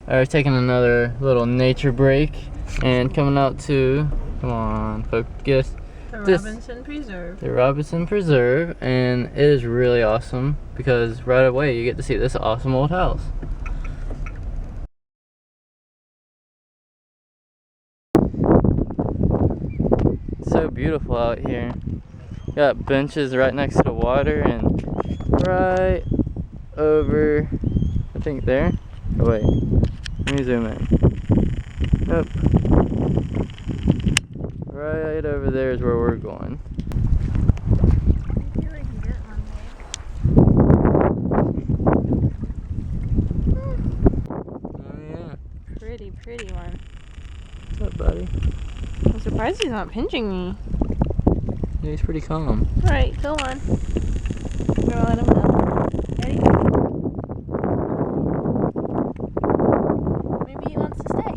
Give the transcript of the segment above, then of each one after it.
are taking another little nature break and coming out to, come on, focus. The Robertson Preserve. The Robertson Preserve, and it is really awesome because right away you get to see this awesome old house. So beautiful out here. Got benches right next to the water and right over, I think there. Oh wait, let me zoom in. Nope. Right over there is where we're going. I feel like you get one Oh yeah. there. Pretty one. What's up, buddy? I'm surprised he's not pinching me. Yeah, he's pretty calm. Alright, go on. I'm gonna let him go. Ready? Maybe he wants to stay.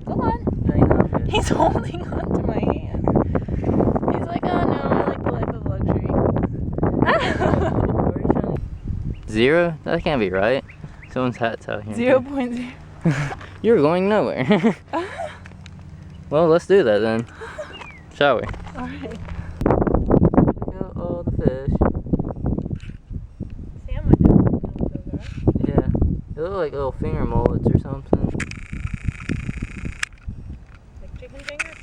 Go on. Yeah, you know it. He's holding on to my hand. He's like, oh no, I like the life of luxury. 0? That can't be right. Someone's hat's out here. 0.0. You're going nowhere. Well, let's do that then. Shall we? Alright. Look at all the fish. Sam would definitely know what those are. Yeah. They look like little finger mullets or something. Like chicken fingers?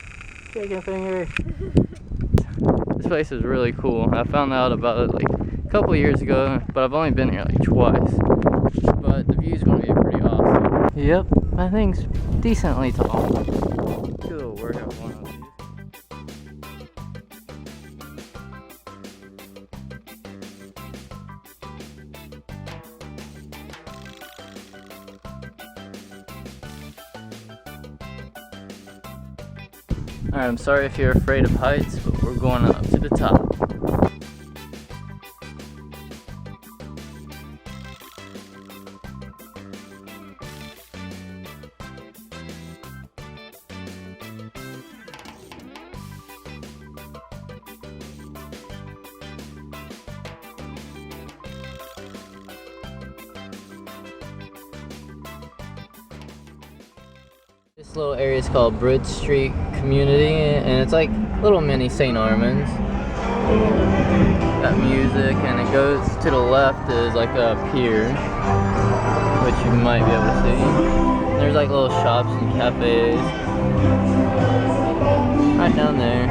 Chicken finger. This place is really cool. I found out about it like a couple years ago, but I've only been here like twice. But the view's gonna be pretty awesome. Yep, that thing's decently tall. Do a little workout one of these. Alright, I'm sorry if you're afraid of heights, but we're going up to the top. This little area is called Bridge Street Community, and it's like little mini St. Armands. Got music, and it goes to the left is like a pier, which you might be able to see. There's like little shops and cafes. Right down there,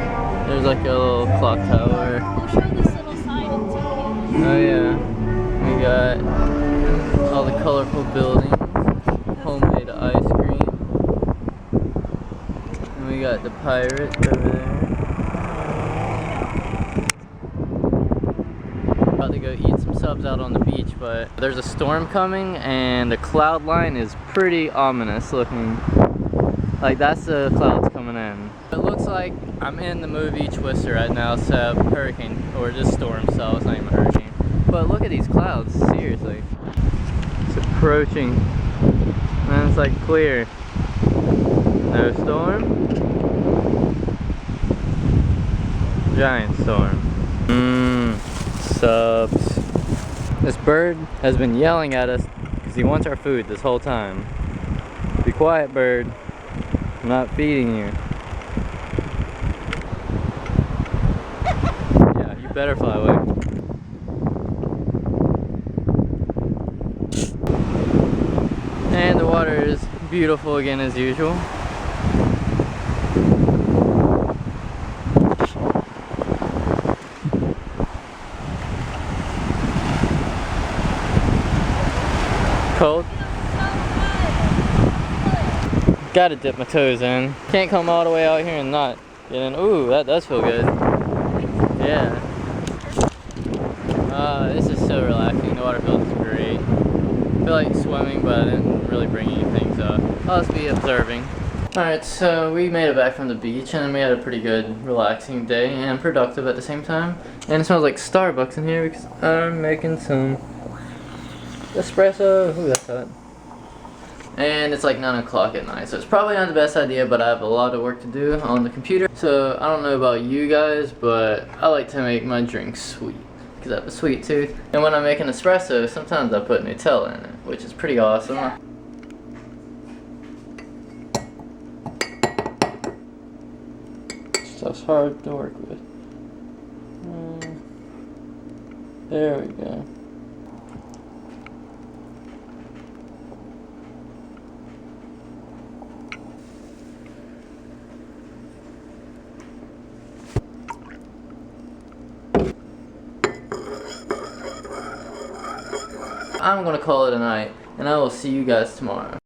there's like a little clock tower. We'll show this little sign in Seagull. Oh yeah, we got all the colorful buildings, homemade ice cream. And we got the pirate over there. About to go eat some subs out on the beach, but there's a storm coming and the cloud line is pretty ominous looking. Like that's the clouds coming in. It looks like I'm in the movie Twister right now, except hurricane, or just storm cell, it's not even a hurricane. But look at these clouds, seriously. It's approaching, and it's like clear. No storm. Giant storm. Subs. This bird has been yelling at us because he wants our food this whole time. Be quiet, bird. I'm not feeding you. Yeah, you better fly away. And the water is beautiful again as usual. Cold. Gotta dip my toes in. Can't come all the way out here and not get in. Ooh, that does feel good. Yeah. This is so relaxing. The water feels great. I feel like swimming, but I didn't really bring anything, so I'll just be observing. Alright, so we made it back from the beach, and we had a pretty good, relaxing day, and productive at the same time. And it smells like Starbucks in here because I'm making some espresso. Ooh, that's hot. And it's like 9 o'clock at night, so it's probably not the best idea, but I have a lot of work to do on the computer. So I don't know about you guys, but I like to make my drinks sweet because I have a sweet tooth. And when I make an espresso, sometimes I put Nutella in it, which is pretty awesome. stuff's hard to work with. There we go. I'm gonna call it a night, and I will see you guys tomorrow.